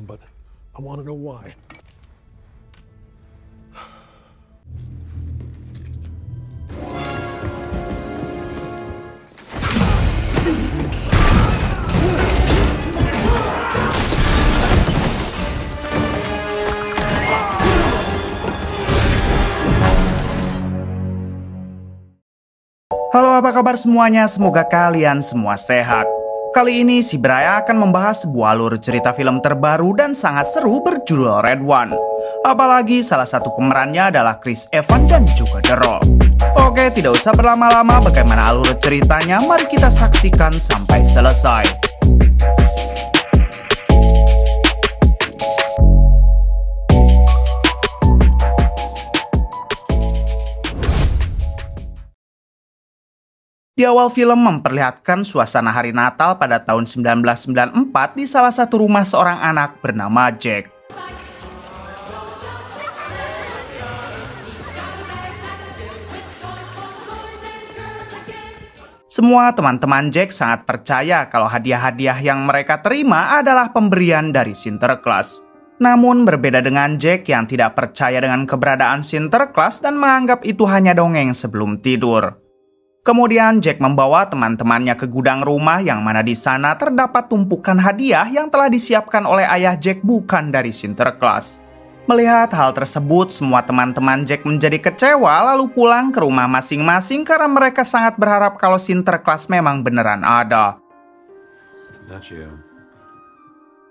But I want to know why. Halo, apa kabar semuanya? Semoga kalian semua sehat. Kali ini si Braya akan membahas sebuah alur cerita film terbaru dan sangat seru berjudul Red One. Apalagi salah satu pemerannya adalah Chris Evans dan juga The Rock. Oke, tidak usah berlama-lama, bagaimana alur ceritanya? Mari kita saksikan sampai selesai. Di awal film memperlihatkan suasana hari Natal pada tahun 1994 di salah satu rumah seorang anak bernama Jack. Semua teman-teman Jack sangat percaya kalau hadiah-hadiah yang mereka terima adalah pemberian dari Sinterklas. Namun berbeda dengan Jack yang tidak percaya dengan keberadaan Sinterklas dan menganggap itu hanya dongeng sebelum tidur. Kemudian Jack membawa teman-temannya ke gudang rumah yang mana di sana terdapat tumpukan hadiah yang telah disiapkan oleh ayah Jack bukan dari Sinterklas. Melihat hal tersebut, semua teman-teman Jack menjadi kecewa lalu pulang ke rumah masing-masing karena mereka sangat berharap kalau Sinterklas memang beneran ada.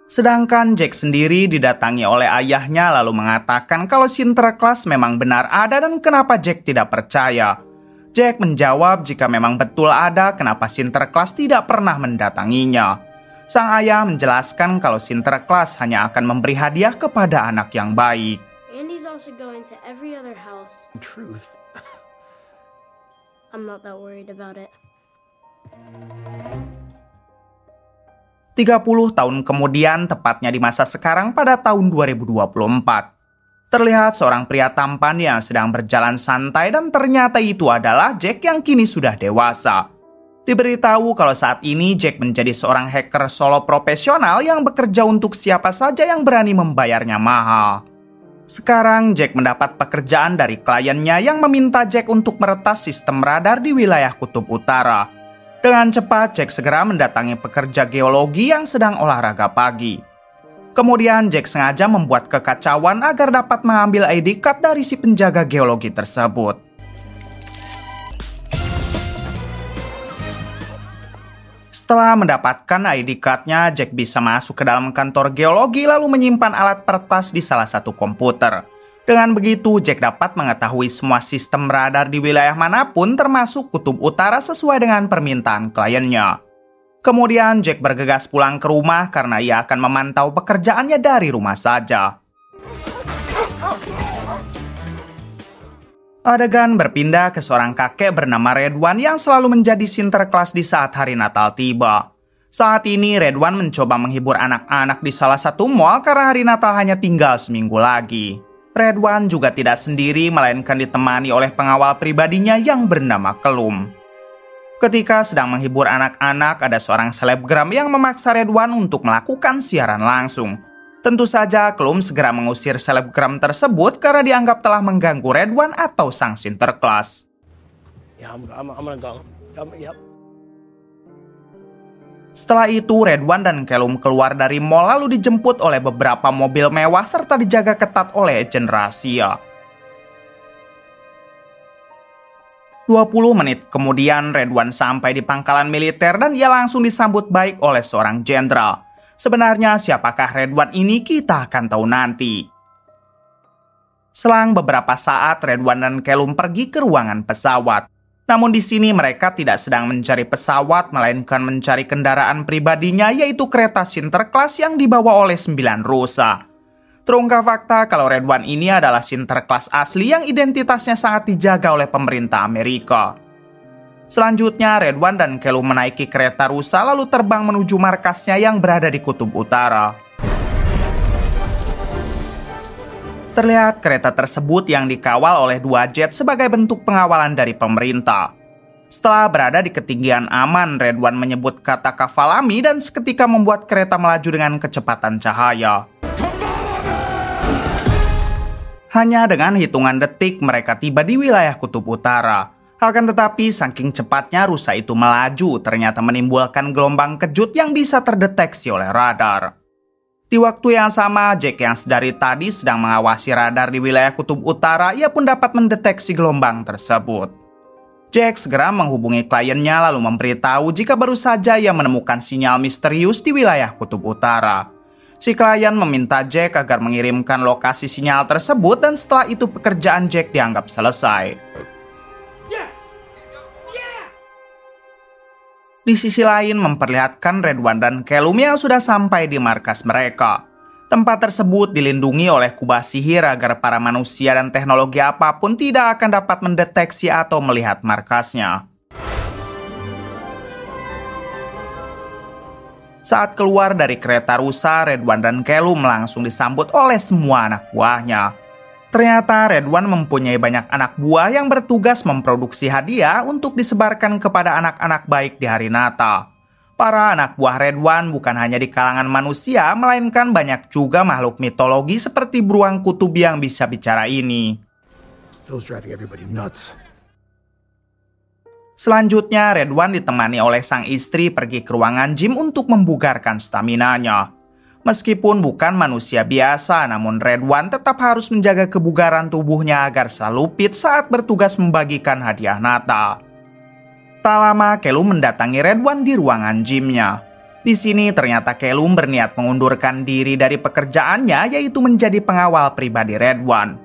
Sedangkan Jack sendiri didatangi oleh ayahnya lalu mengatakan kalau Sinterklas memang benar ada dan kenapa Jack tidak percaya. Jack menjawab jika memang betul ada, kenapa Sinterklas tidak pernah mendatanginya. Sang ayah menjelaskan kalau Sinterklas hanya akan memberi hadiah kepada anak yang baik. Andy's also going to every other house. Truth. I'm not that worried about it. 30 tahun kemudian, tepatnya di masa sekarang pada tahun 2024. Terlihat seorang pria tampan yang sedang berjalan santai dan ternyata itu adalah Jack yang kini sudah dewasa. Diberitahu kalau saat ini Jack menjadi seorang hacker solo profesional yang bekerja untuk siapa saja yang berani membayarnya mahal. Sekarang Jack mendapat pekerjaan dari kliennya yang meminta Jack untuk meretas sistem radar di wilayah Kutub Utara. Dengan cepat Jack segera mendatangi pekerja geologi yang sedang olahraga pagi. Kemudian Jack sengaja membuat kekacauan agar dapat mengambil ID card dari si penjaga geologi tersebut. Setelah mendapatkan ID card-nya, Jack bisa masuk ke dalam kantor geologi lalu menyimpan alat peretas di salah satu komputer. Dengan begitu, Jack dapat mengetahui semua sistem radar di wilayah manapun termasuk Kutub Utara sesuai dengan permintaan kliennya. Kemudian Jack bergegas pulang ke rumah karena ia akan memantau pekerjaannya dari rumah saja. Adegan berpindah ke seorang kakek bernama Redwan yang selalu menjadi Sinterklas di saat hari Natal tiba. Saat ini Redwan mencoba menghibur anak-anak di salah satu mall karena hari Natal hanya tinggal seminggu lagi. Redwan juga tidak sendiri melainkan ditemani oleh pengawal pribadinya yang bernama Kelum. Ketika sedang menghibur anak-anak, ada seorang selebgram yang memaksa Redwan untuk melakukan siaran langsung. Tentu saja, Kelum segera mengusir selebgram tersebut karena dianggap telah mengganggu Redwan atau sang Sinterklas. I'm gonna go. Yep. Setelah itu, Redwan dan Kelum keluar dari mall lalu dijemput oleh beberapa mobil mewah serta dijaga ketat oleh agen rahasia. 20 menit kemudian, Redwan sampai di pangkalan militer dan ia langsung disambut baik oleh seorang jenderal. Sebenarnya siapakah Redwan ini kita akan tahu nanti. Selang beberapa saat, Redwan dan Kelum pergi ke ruangan pesawat. Namun di sini mereka tidak sedang mencari pesawat, melainkan mencari kendaraan pribadinya yaitu kereta Sinterklas yang dibawa oleh 9 rusa. Terungkap fakta kalau Redwan ini adalah Sinterklas asli yang identitasnya sangat dijaga oleh pemerintah Amerika. Selanjutnya, Redwan dan Kelum menaiki kereta rusa lalu terbang menuju markasnya yang berada di Kutub Utara. Terlihat kereta tersebut yang dikawal oleh 2 jet sebagai bentuk pengawalan dari pemerintah. Setelah berada di ketinggian aman, Redwan menyebut kata kafalami dan seketika membuat kereta melaju dengan kecepatan cahaya. Hanya dengan hitungan detik mereka tiba di wilayah Kutub Utara. Akan tetapi saking cepatnya rusa itu melaju ternyata menimbulkan gelombang kejut yang bisa terdeteksi oleh radar. Di waktu yang sama, Jack yang sedari tadi sedang mengawasi radar di wilayah Kutub Utara, ia pun dapat mendeteksi gelombang tersebut. Jack segera menghubungi kliennya lalu memberitahu jika baru saja ia menemukan sinyal misterius di wilayah Kutub Utara. Si klien meminta Jack agar mengirimkan lokasi sinyal tersebut dan setelah itu pekerjaan Jack dianggap selesai. Di sisi lain memperlihatkan Redwan dan Callum yang sudah sampai di markas mereka. Tempat tersebut dilindungi oleh kubah sihir agar para manusia dan teknologi apapun tidak akan dapat mendeteksi atau melihat markasnya. Saat keluar dari kereta rusa, Redwan dan Callum langsung disambut oleh semua anak buahnya. Ternyata Redwan mempunyai banyak anak buah yang bertugas memproduksi hadiah untuk disebarkan kepada anak-anak baik di hari Natal. Para anak buah Redwan bukan hanya di kalangan manusia, melainkan banyak juga makhluk mitologi seperti beruang kutub yang bisa bicara ini. Phil's driving everybody nuts. Selanjutnya, Redwan ditemani oleh sang istri pergi ke ruangan gym untuk membugarkan staminanya. Meskipun bukan manusia biasa, namun Redwan tetap harus menjaga kebugaran tubuhnya agar selalu fit saat bertugas membagikan hadiah Natal. Tak lama, Callum mendatangi Redwan di ruangan gymnya. Di sini ternyata Callum berniat mengundurkan diri dari pekerjaannya, yaitu menjadi pengawal pribadi Redwan.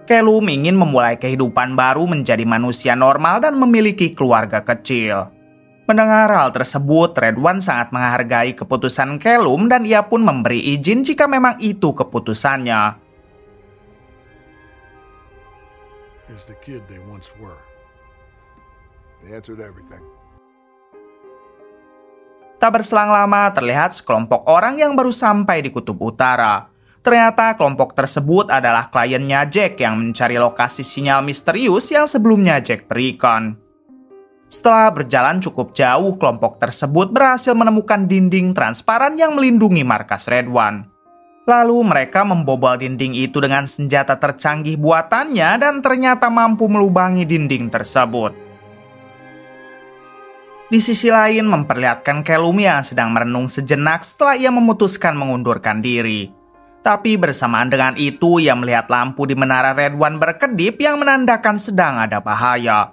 Callum ingin memulai kehidupan baru menjadi manusia normal dan memiliki keluarga kecil. Mendengar hal tersebut, Redwan sangat menghargai keputusan Callum dan ia pun memberi izin jika memang itu keputusannya. Here's the kid they once were. They answered everything. Tak berselang lama, terlihat sekelompok orang yang baru sampai di Kutub Utara. Ternyata kelompok tersebut adalah kliennya Jack yang mencari lokasi sinyal misterius yang sebelumnya Jack berikan. Setelah berjalan cukup jauh, kelompok tersebut berhasil menemukan dinding transparan yang melindungi markas Redwan. Lalu mereka membobol dinding itu dengan senjata tercanggih buatannya dan ternyata mampu melubangi dinding tersebut. Di sisi lain memperlihatkan Callum yang sedang merenung sejenak setelah ia memutuskan mengundurkan diri. Tapi bersamaan dengan itu ia melihat lampu di menara Redwan berkedip yang menandakan sedang ada bahaya.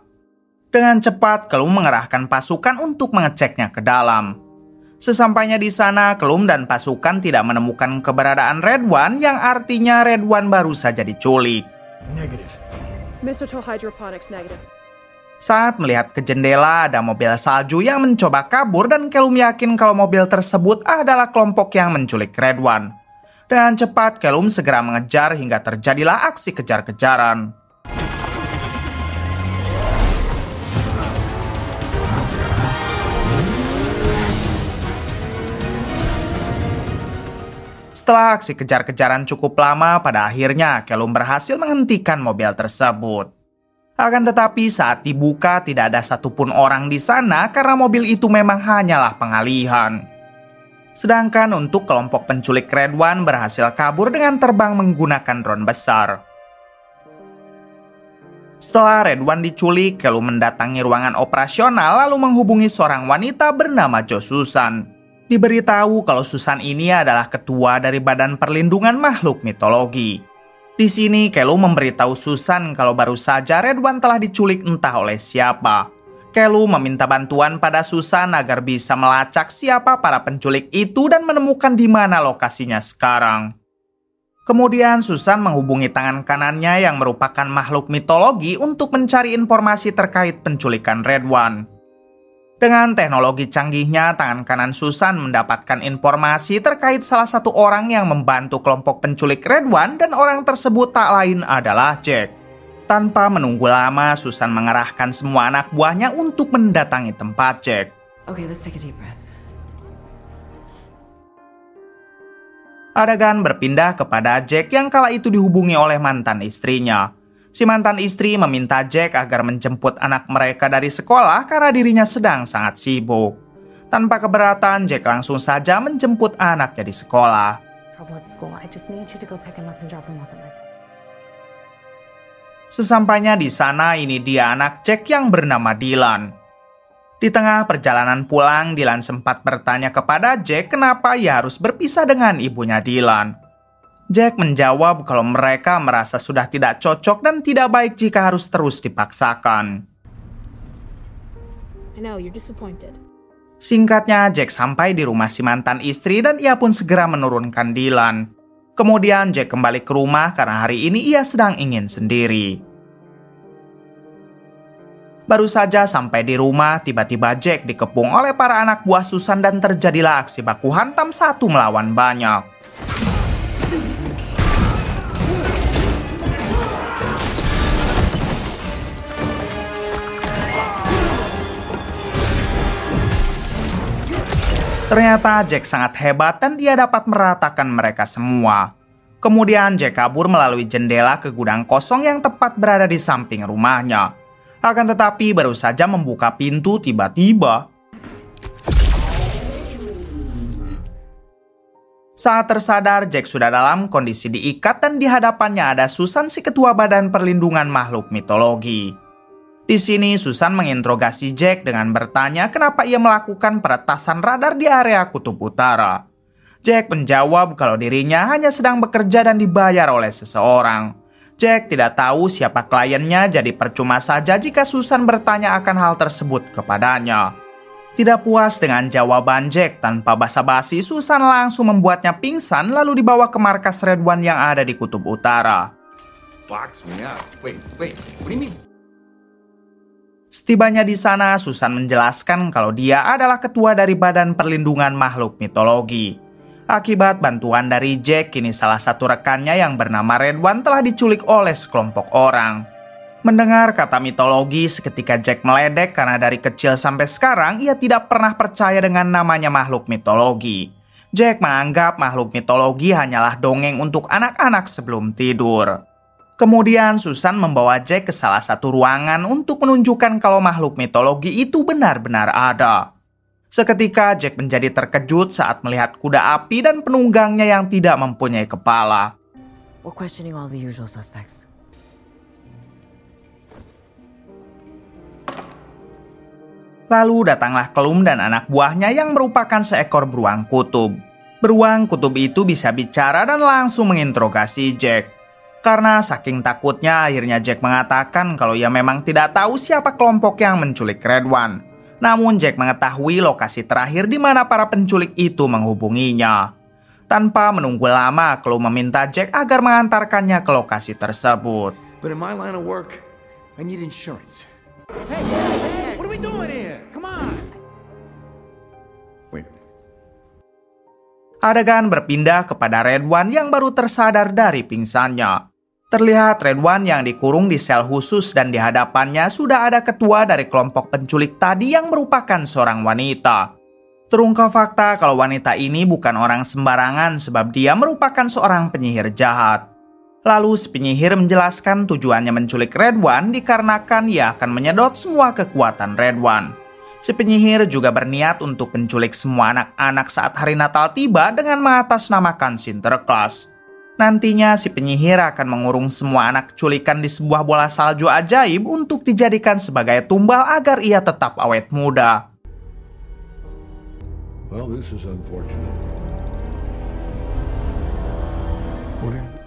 Dengan cepat Callum mengerahkan pasukan untuk mengeceknya ke dalam. Sesampainya di sana, Callum dan pasukan tidak menemukan keberadaan Redwan yang artinya Redwan baru saja diculik. Negative. Mistletoe hydroponics negative. Saat melihat ke jendela, ada mobil salju yang mencoba kabur dan Callum yakin kalau mobil tersebut adalah kelompok yang menculik Redwan. Dengan cepat, Callum segera mengejar hingga terjadilah aksi kejar-kejaran. Setelah aksi kejar-kejaran cukup lama, pada akhirnya Callum berhasil menghentikan mobil tersebut. Akan tetapi saat dibuka tidak ada satupun orang di sana karena mobil itu memang hanyalah pengalihan. Sedangkan untuk kelompok penculik Redwan berhasil kabur dengan terbang menggunakan drone besar. Setelah Redwan diculik, Callum mendatangi ruangan operasional lalu menghubungi seorang wanita bernama Jo Susan. Diberitahu kalau Susan ini adalah ketua dari Badan Perlindungan Makhluk Mitologi. Di sini, Callum memberitahu Susan kalau baru saja Redwan telah diculik entah oleh siapa. Callum meminta bantuan pada Susan agar bisa melacak siapa para penculik itu dan menemukan di mana lokasinya sekarang. Kemudian Susan menghubungi tangan kanannya yang merupakan makhluk mitologi untuk mencari informasi terkait penculikan Redwan. Dengan teknologi canggihnya, tangan kanan Susan mendapatkan informasi terkait salah satu orang yang membantu kelompok penculik Redwan dan orang tersebut tak lain adalah Jack. Tanpa menunggu lama, Susan mengerahkan semua anak buahnya untuk mendatangi tempat Jack. Okay, let's take a deep breath. Adegan berpindah kepada Jack yang kala itu dihubungi oleh mantan istrinya. Si mantan istri meminta Jack agar menjemput anak mereka dari sekolah karena dirinya sedang sangat sibuk. Tanpa keberatan, Jack langsung saja menjemput anaknya di sekolah. Sesampainya di sana, ini dia anak Jack yang bernama Dylan. Di tengah perjalanan pulang, Dylan sempat bertanya kepada Jack kenapa ia harus berpisah dengan ibunya Dylan. Jack menjawab kalau mereka merasa sudah tidak cocok dan tidak baik jika harus terus dipaksakan. I know, you're disappointed. Singkatnya, Jack sampai di rumah si mantan istri dan ia pun segera menurunkan Dylan. Kemudian Jack kembali ke rumah karena hari ini ia sedang ingin sendiri. Baru saja sampai di rumah, tiba-tiba Jack dikepung oleh para anak buah Susan dan terjadilah aksi baku hantam satu melawan banyak. Ternyata Jack sangat hebat dan dia dapat meratakan mereka semua. Kemudian Jack kabur melalui jendela ke gudang kosong yang tepat berada di samping rumahnya. Akan tetapi baru saja membuka pintu tiba-tiba. Saat tersadar, Jack sudah dalam kondisi diikat dan di hadapannya ada Susan si ketua Badan Perlindungan Makhluk Mitologi. Di sini Susan menginterogasi Jack dengan bertanya kenapa ia melakukan peretasan radar di area Kutub Utara. Jack menjawab kalau dirinya hanya sedang bekerja dan dibayar oleh seseorang. Jack tidak tahu siapa kliennya, jadi percuma saja jika Susan bertanya akan hal tersebut kepadanya. Tidak puas dengan jawaban Jack, tanpa basa-basi Susan langsung membuatnya pingsan lalu dibawa ke markas Red One yang ada di Kutub Utara. Box me up. Wait, what do you mean? Setibanya di sana, Susan menjelaskan kalau dia adalah ketua dari Badan Perlindungan Makhluk Mitologi. Akibat bantuan dari Jack, kini salah satu rekannya yang bernama Red One telah diculik oleh sekelompok orang. Mendengar kata mitologi, seketika Jack meledek karena dari kecil sampai sekarang ia tidak pernah percaya dengan namanya makhluk mitologi. Jack menganggap makhluk mitologi hanyalah dongeng untuk anak-anak sebelum tidur. Kemudian Susan membawa Jack ke salah satu ruangan untuk menunjukkan kalau makhluk mitologi itu benar-benar ada. Seketika Jack menjadi terkejut saat melihat kuda api dan penunggangnya yang tidak mempunyai kepala. We're questioning all the usual suspects. Lalu datanglah Klum dan anak buahnya yang merupakan seekor beruang kutub. Beruang kutub itu bisa bicara dan langsung menginterogasi Jack. Karena saking takutnya, akhirnya Jack mengatakan kalau ia memang tidak tahu siapa kelompok yang menculik Red One. Namun Jack mengetahui lokasi terakhir di mana para penculik itu menghubunginya. Tanpa menunggu lama, Klum meminta Jack agar mengantarkannya ke lokasi tersebut. But in my line of work, I need insurance. Hey, what are we doing here? Come on. Wait a minute. Adegan berpindah kepada Red One yang baru tersadar dari pingsannya. Terlihat Red One yang dikurung di sel khusus dan di hadapannya sudah ada ketua dari kelompok penculik tadi yang merupakan seorang wanita. Terungkap fakta kalau wanita ini bukan orang sembarangan sebab dia merupakan seorang penyihir jahat. Lalu si penyihir menjelaskan tujuannya menculik Red One dikarenakan ia akan menyedot semua kekuatan Red One. Si penyihir juga berniat untuk menculik semua anak-anak saat hari Natal tiba dengan mengatasnamakan Sinterklas. Nantinya si penyihir akan mengurung semua anak culikan di sebuah bola salju ajaib untuk dijadikan sebagai tumbal agar ia tetap awet muda. Well, this is unfortunate. What?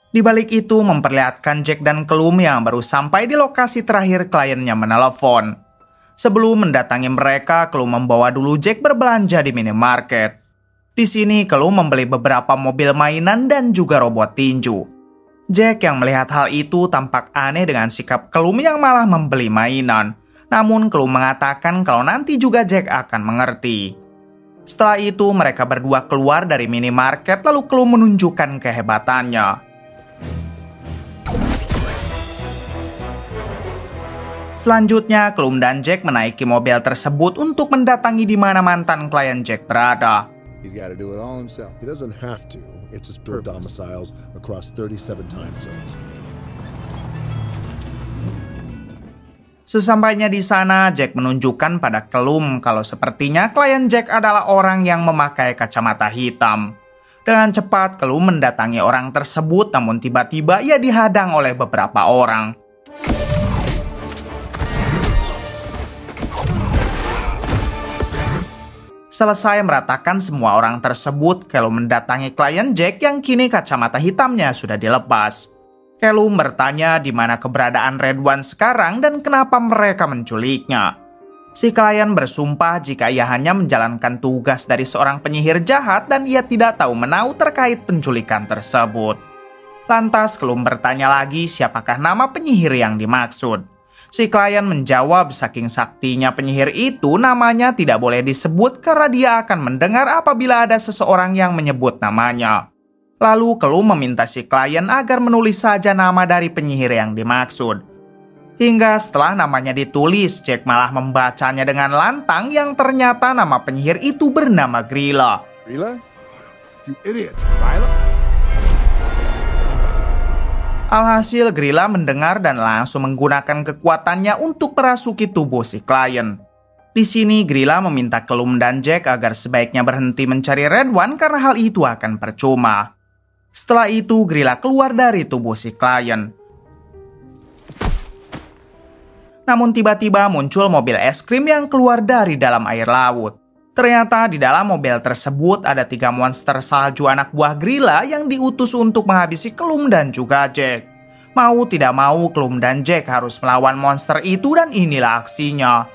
Di balik itu memperlihatkan Jack dan Klum yang baru sampai di lokasi terakhir kliennya menelepon. Sebelum mendatangi mereka, Klum membawa dulu Jack berbelanja di minimarket. Di sini Klum membeli beberapa mobil mainan dan juga robot tinju. Jack yang melihat hal itu tampak aneh dengan sikap Klum yang malah membeli mainan. Namun Klum mengatakan kalau nanti juga Jack akan mengerti. Setelah itu mereka berdua keluar dari minimarket lalu Klum menunjukkan kehebatannya. Selanjutnya, Klum dan Jack menaiki mobil tersebut untuk mendatangi di mana mantan klien Jack berada. He's got to do it all himself. He doesn't have to. It's his domiciles across 37 time zones. Sesampainya di sana, Jack menunjukkan pada Klum kalau sepertinya klien Jack adalah orang yang memakai kacamata hitam. Dengan cepat, Klum mendatangi orang tersebut, namun tiba-tiba ia dihadang oleh beberapa orang. Selesai meratakan semua orang tersebut, Klum mendatangi klien Jack yang kini kacamata hitamnya sudah dilepas. Klum bertanya di mana keberadaan Redwan sekarang dan kenapa mereka menculiknya. Si klien bersumpah jika ia hanya menjalankan tugas dari seorang penyihir jahat dan ia tidak tahu menahu terkait penculikan tersebut. Lantas Klum bertanya lagi siapakah nama penyihir yang dimaksud. Si klien menjawab saking saktinya penyihir itu namanya tidak boleh disebut karena dia akan mendengar apabila ada seseorang yang menyebut namanya. Lalu Klum meminta si klien agar menulis saja nama dari penyihir yang dimaksud. Hingga setelah namanya ditulis, Jack malah membacanya dengan lantang yang ternyata nama penyihir itu bernama Grilla. Grilla? You idiot. Alhasil Grilla mendengar dan langsung menggunakan kekuatannya untuk merasuki tubuh si klien. Di sini Grilla meminta Klum dan Jack agar sebaiknya berhenti mencari Redwan karena hal itu akan percuma. Setelah itu Grilla keluar dari tubuh si klien. Namun tiba-tiba muncul mobil es krim yang keluar dari dalam air laut. Ternyata di dalam mobil tersebut ada 3 monster salju anak buah Grilla yang diutus untuk menghabisi Klum dan juga Jack. Mau tidak mau Klum dan Jack harus melawan monster itu dan inilah aksinya.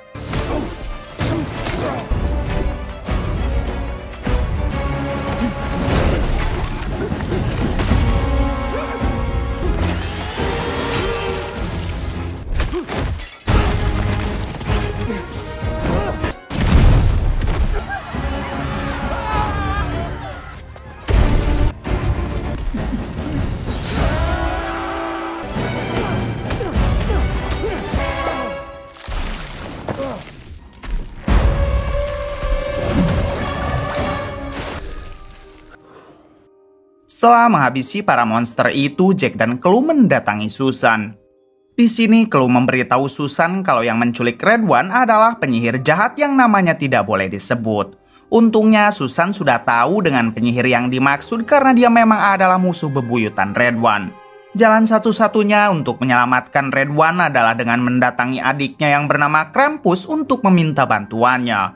Setelah menghabisi para monster itu, Jack dan Klum mendatangi Susan. Di sini Klum memberitahu Susan kalau yang menculik Redwan adalah penyihir jahat yang namanya tidak boleh disebut. Untungnya Susan sudah tahu dengan penyihir yang dimaksud karena dia memang adalah musuh bebuyutan Redwan. Jalan satu-satunya untuk menyelamatkan Redwan adalah dengan mendatangi adiknya yang bernama Krampus untuk meminta bantuannya.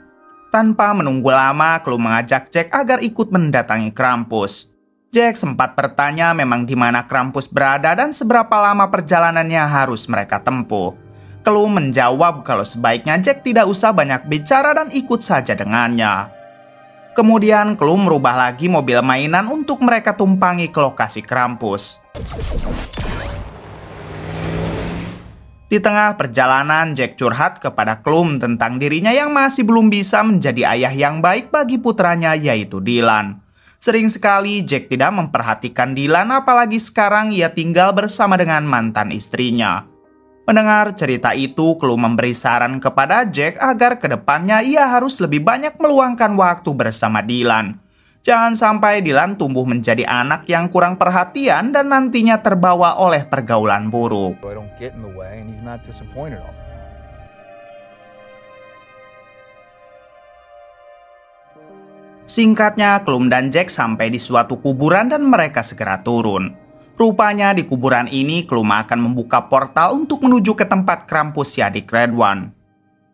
Tanpa menunggu lama, Klum mengajak Jack agar ikut mendatangi Krampus. Jack sempat bertanya memang di mana Krampus berada dan seberapa lama perjalanannya harus mereka tempuh. Klum menjawab kalau sebaiknya Jack tidak usah banyak bicara dan ikut saja dengannya. Kemudian Klum merubah lagi mobil mainan untuk mereka tumpangi ke lokasi Krampus. Di tengah perjalanan, Jack curhat kepada Klum tentang dirinya yang masih belum bisa menjadi ayah yang baik bagi putranya yaitu Dylan. Sering sekali Jack tidak memperhatikan Dylan apalagi sekarang ia tinggal bersama dengan mantan istrinya. Mendengar cerita itu, Klum memberi saran kepada Jack agar kedepannya ia harus lebih banyak meluangkan waktu bersama Dylan. Jangan sampai Dylan tumbuh menjadi anak yang kurang perhatian dan nantinya terbawa oleh pergaulan buruk. I don't get in the way and he's not disappointed all the time. Singkatnya, Klum dan Jack sampai di suatu kuburan dan mereka segera turun. Rupanya di kuburan ini, Klum akan membuka portal untuk menuju ke tempat Krampus si adik Redwan.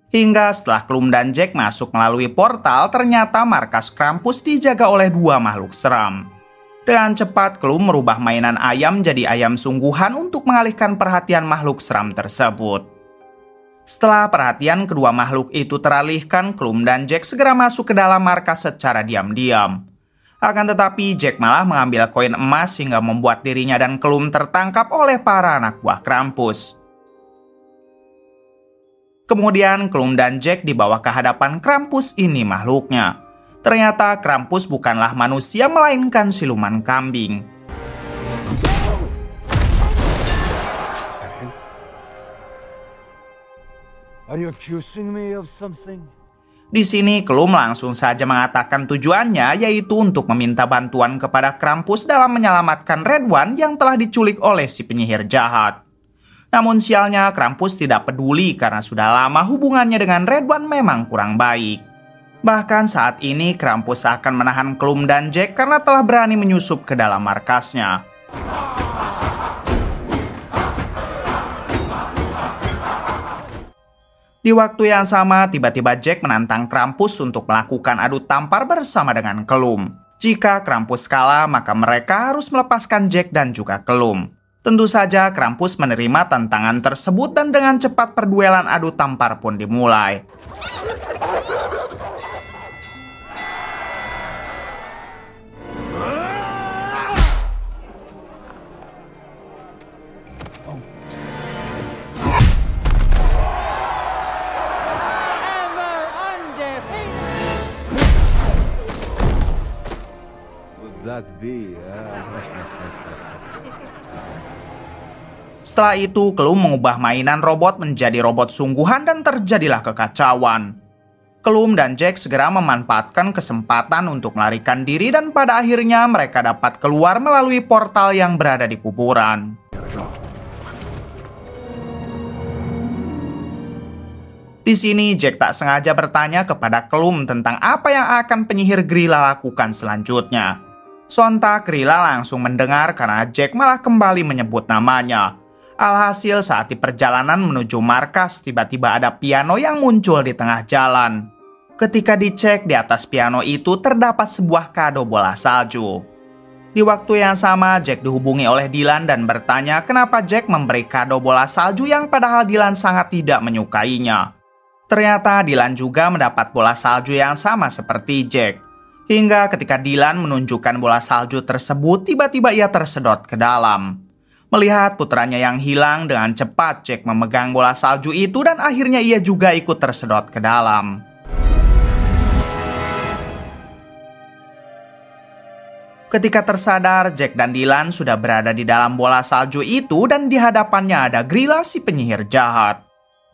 Hingga setelah Klum dan Jack masuk melalui portal, ternyata markas Krampus dijaga oleh 2 makhluk seram. Dengan cepat, Klum merubah mainan ayam jadi ayam sungguhan untuk mengalihkan perhatian makhluk seram tersebut. Setelah perhatian kedua makhluk itu teralihkan, Klum dan Jack segera masuk ke dalam markas secara diam-diam. Akan tetapi Jack malah mengambil koin emas hingga membuat dirinya dan Klum tertangkap oleh para anak buah Krampus. Kemudian Klum dan Jack dibawa ke hadapan Krampus ini makhluknya. Ternyata Krampus bukanlah manusia melainkan siluman kambing. Are you accusing me of something? Di sini Klum langsung saja mengatakan tujuannya yaitu untuk meminta bantuan kepada Krampus dalam menyelamatkan Redwan yang telah diculik oleh si penyihir jahat. Namun sialnya Krampus tidak peduli karena sudah lama hubungannya dengan Redwan memang kurang baik. Bahkan saat ini Krampus akan menahan Klum dan Jack karena telah berani menyusup ke dalam markasnya. Di waktu yang sama, tiba-tiba Jack menantang Krampus untuk melakukan adu tampar bersama dengan Klum. Jika Krampus kalah, maka mereka harus melepaskan Jack dan juga Klum. Tentu saja Krampus menerima tantangan tersebut dan dengan cepat perduelan adu tampar pun dimulai. Setelah itu, Klum mengubah mainan robot menjadi robot sungguhan dan terjadilah kekacauan. Klum dan Jack segera memanfaatkan kesempatan untuk melarikan diri dan pada akhirnya mereka dapat keluar melalui portal yang berada di kuburan. Di sini Jack tak sengaja bertanya kepada Klum tentang apa yang akan penyihir Grilla lakukan selanjutnya. Sontak Grilla langsung mendengar karena Jack malah kembali menyebut namanya. Alhasil saat di perjalanan menuju markas, tiba-tiba ada piano yang muncul di tengah jalan. Ketika dicek, di atas piano itu terdapat sebuah kado bola salju. Di waktu yang sama, Jack dihubungi oleh Dylan dan bertanya kenapa Jack memberi kado bola salju yang padahal Dylan sangat tidak menyukainya. Ternyata Dylan juga mendapat bola salju yang sama seperti Jack. Hingga ketika Dylan menunjukkan bola salju tersebut, tiba-tiba ia tersedot ke dalam. Melihat putranya yang hilang, dengan cepat Jack memegang bola salju itu dan akhirnya ia juga ikut tersedot ke dalam. Ketika tersadar, Jack dan Dylan sudah berada di dalam bola salju itu dan di hadapannya ada Grilla si penyihir jahat.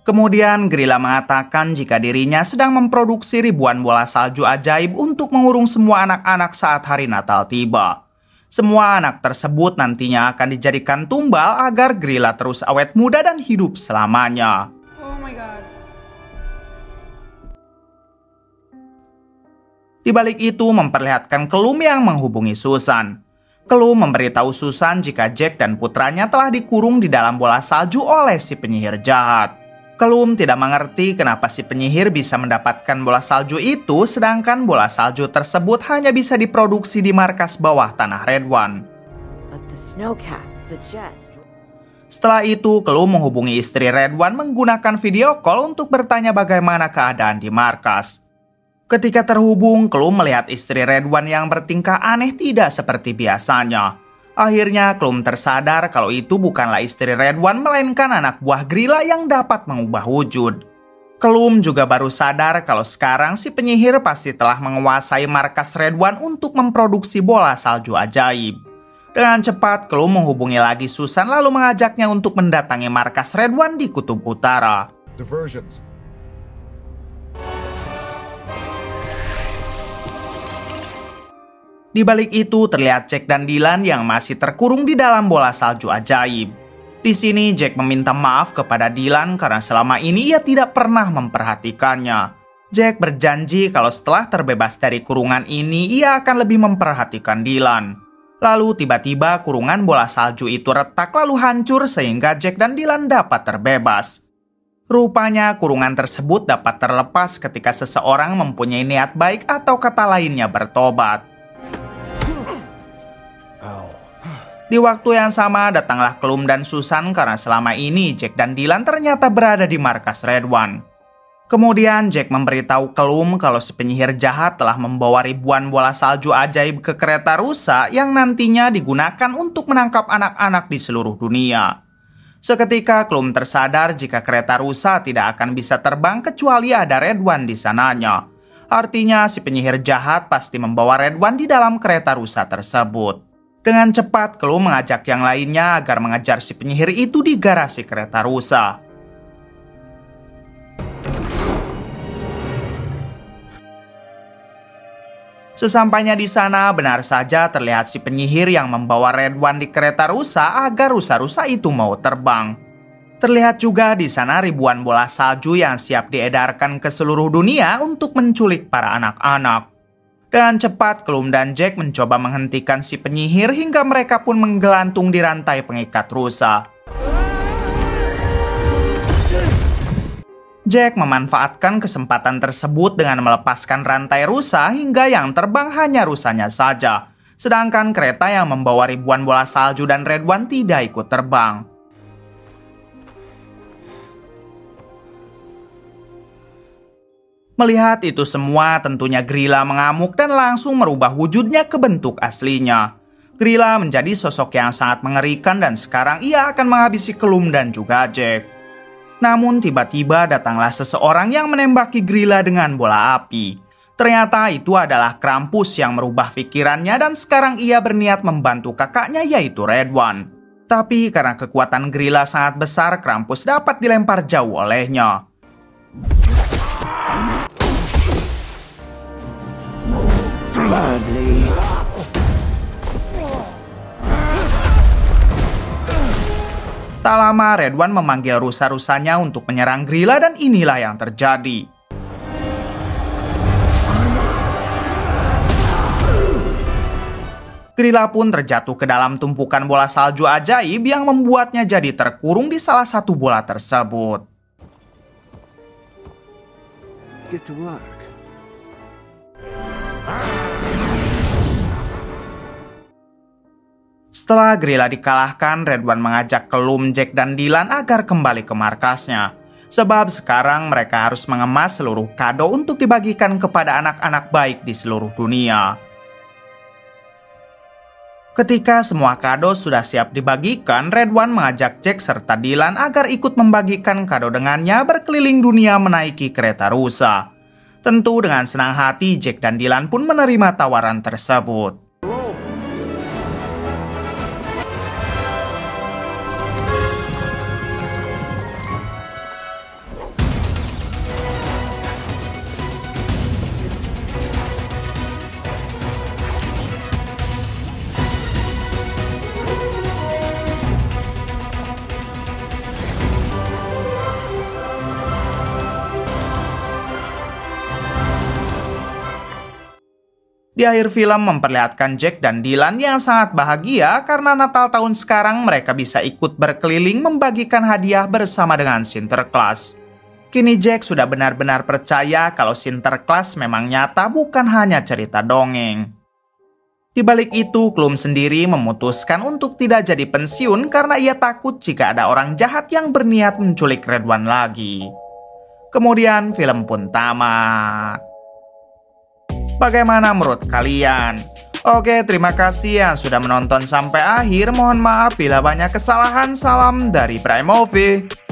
Kemudian Grilla mengatakan jika dirinya sedang memproduksi ribuan bola salju ajaib untuk mengurung semua anak-anak saat hari Natal tiba. Semua anak tersebut nantinya akan dijadikan tumbal agar Grilla terus awet muda dan hidup selamanya. Oh my god. Di balik itu memperlihatkan Klum yang menghubungi Susan. Klum memberitahu Susan jika Jack dan putranya telah dikurung di dalam bola salju oleh si penyihir jahat. Klum tidak mengerti kenapa si penyihir bisa mendapatkan bola salju itu, sedangkan bola salju tersebut hanya bisa diproduksi di markas bawah tanah Redwan. But the Snowcat, the jet. Setelah itu, Klum menghubungi istri Redwan menggunakan video call untuk bertanya bagaimana keadaan di markas. Ketika terhubung, Klum melihat istri Redwan yang bertingkah aneh tidak seperti biasanya. Akhirnya Klum tersadar kalau itu bukanlah istri Redwan melainkan anak buah Grilla yang dapat mengubah wujud. Klum juga baru sadar kalau sekarang si penyihir pasti telah menguasai markas Redwan untuk memproduksi bola salju ajaib. Dengan cepat Klum menghubungi lagi Susan lalu mengajaknya untuk mendatangi markas Redwan di Kutub Utara. Diversions. Di balik itu terlihat Jack dan Dylan yang masih terkurung di dalam bola salju ajaib. Di sini Jack meminta maaf kepada Dylan karena selama ini ia tidak pernah memperhatikannya. Jack berjanji kalau setelah terbebas dari kurungan ini ia akan lebih memperhatikan Dylan. Lalu tiba-tiba kurungan bola salju itu retak lalu hancur sehingga Jack dan Dylan dapat terbebas. Rupanya kurungan tersebut dapat terlepas ketika seseorang mempunyai niat baik atau kata lainnya bertobat. Di waktu yang sama datanglah Klum dan Susan karena selama ini Jack dan Dylan ternyata berada di markas Redwan. Kemudian Jack memberitahu Klum kalau si penyihir jahat telah membawa ribuan bola salju ajaib ke kereta rusa yang nantinya digunakan untuk menangkap anak-anak di seluruh dunia. Seketika Klum tersadar jika kereta rusa tidak akan bisa terbang kecuali ada Redwan di sananya. Artinya si penyihir jahat pasti membawa Redwan di dalam kereta rusa tersebut. Dengan cepat, Klum mengajak yang lainnya agar mengejar si penyihir itu di garasi kereta rusa. Sesampainya di sana, benar saja terlihat si penyihir yang membawa Redwan di kereta rusa agar rusa-rusa itu mau terbang. Terlihat juga di sana ribuan bola salju yang siap diedarkan ke seluruh dunia untuk menculik para anak-anak. Dengan cepat, Clum dan Jack mencoba menghentikan si penyihir hingga mereka pun menggelantung di rantai pengikat rusa. Jack memanfaatkan kesempatan tersebut dengan melepaskan rantai rusa hingga yang terbang hanya rusanya saja. Sedangkan kereta yang membawa ribuan bola salju dan Red One tidak ikut terbang. Melihat itu semua, tentunya Grilla mengamuk dan langsung merubah wujudnya ke bentuk aslinya. Grilla menjadi sosok yang sangat mengerikan dan sekarang ia akan menghabisi Clum dan juga Jack. Namun tiba-tiba datanglah seseorang yang menembaki Grilla dengan bola api. Ternyata itu adalah Krampus yang merubah pikirannya dan sekarang ia berniat membantu kakaknya yaitu Red One. Tapi karena kekuatan Grilla sangat besar, Krampus dapat dilempar jauh olehnya. Tak lama, Red One memanggil rusa-rusanya untuk menyerang Grilla dan inilah yang terjadi. Grilla pun terjatuh ke dalam tumpukan bola salju ajaib yang membuatnya jadi terkurung di salah satu bola tersebut. Get to work. Setelah Grilla dikalahkan, Red One mengajak Clum, Jack, dan Dylan agar kembali ke markasnya. Sebab sekarang mereka harus mengemas seluruh kado untuk dibagikan kepada anak-anak baik di seluruh dunia. Ketika semua kado sudah siap dibagikan, Red One mengajak Jack serta Dylan agar ikut membagikan kado dengannya berkeliling dunia menaiki kereta rusa. Tentu dengan senang hati, Jack dan Dylan pun menerima tawaran tersebut. Di akhir film memperlihatkan Jack dan Dylan yang sangat bahagia karena Natal tahun sekarang mereka bisa ikut berkeliling membagikan hadiah bersama dengan Sinterklas. Kini Jack sudah benar-benar percaya kalau Sinterklas memang nyata bukan hanya cerita dongeng. Di balik itu, Clum sendiri memutuskan untuk tidak jadi pensiun karena ia takut jika ada orang jahat yang berniat menculik Red One lagi. Kemudian film pun tamat. Bagaimana menurut kalian? Oke, terima kasih yang sudah menonton sampai akhir. Mohon maaf bila banyak kesalahan. Salam dari Prime Movie.